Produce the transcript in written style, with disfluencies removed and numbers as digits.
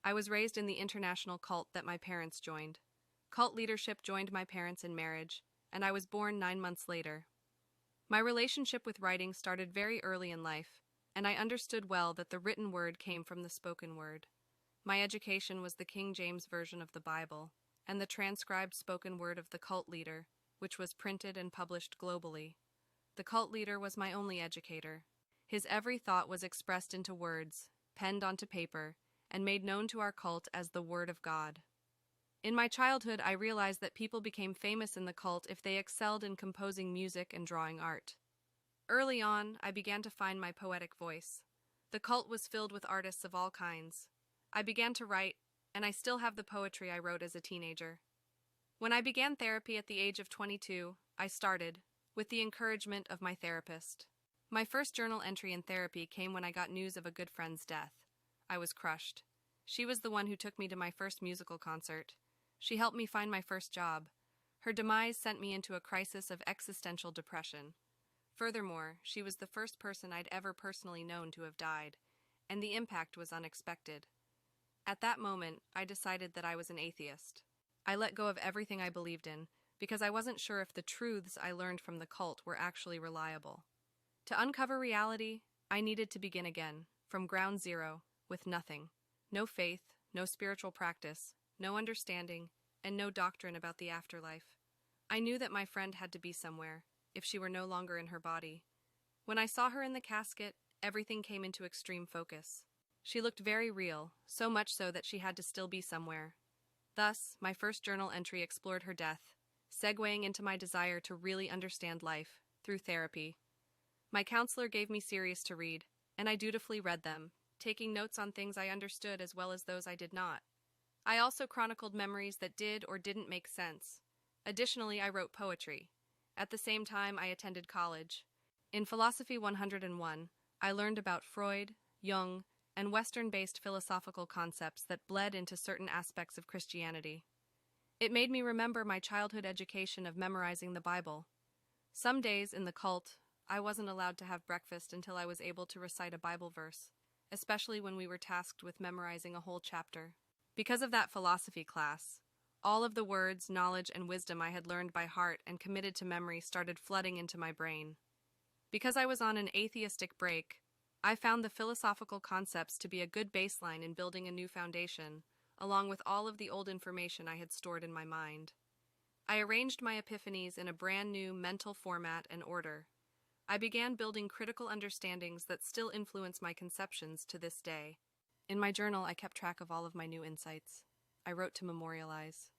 I was raised in the international cult that my parents joined. Cult leadership joined my parents in marriage, and I was born 9 months later. My relationship with writing started very early in life, and I understood well that the written word came from the spoken word. My education was the King James Version of the Bible, and the transcribed spoken word of the cult leader, which was printed and published globally. The cult leader was my only educator. His every thought was expressed into words, penned onto paper, and made known to our cult as the Word of God. In my childhood, I realized that people became famous in the cult if they excelled in composing music and drawing art. Early on, I began to find my poetic voice. The cult was filled with artists of all kinds. I began to write, and I still have the poetry I wrote as a teenager. When I began therapy at the age of 22, I started, with the encouragement of my therapist. My first journal entry in therapy came when I got news of a good friend's death. I was crushed. She was the one who took me to my first musical concert. She helped me find my first job. Her demise sent me into a crisis of existential depression. Furthermore, she was the first person I'd ever personally known to have died, and the impact was unexpected. At that moment, I decided that I was an atheist. I let go of everything I believed in, because I wasn't sure if the truths I learned from the cult were actually reliable. To uncover reality, I needed to begin again, from ground zero, with nothing. No faith, no spiritual practice, no understanding, and no doctrine about the afterlife. I knew that my friend had to be somewhere, if she were no longer in her body. When I saw her in the casket, everything came into extreme focus. She looked very real, so much so that she had to still be somewhere. Thus, my first journal entry explored her death, segueing into my desire to really understand life, through therapy. My counselor gave me series to read, and I dutifully read them, taking notes on things I understood as well as those I did not. I also chronicled memories that did or didn't make sense. Additionally, I wrote poetry. At the same time, I attended college. In Philosophy 101, I learned about Freud, Jung, and Western-based philosophical concepts that bled into certain aspects of Christianity. It made me remember my childhood education of memorizing the Bible. Some days in the cult, I wasn't allowed to have breakfast until I was able to recite a Bible verse, especially when we were tasked with memorizing a whole chapter. Because of that philosophy class, all of the words, knowledge, and wisdom I had learned by heart and committed to memory started flooding into my brain. Because I was on an atheistic break, I found the philosophical concepts to be a good baseline in building a new foundation, along with all of the old information I had stored in my mind. I arranged my epiphanies in a brand new mental format and order. I began building critical understandings that still influence my conceptions to this day. In my journal, I kept track of all of my new insights. I wrote to memorialize.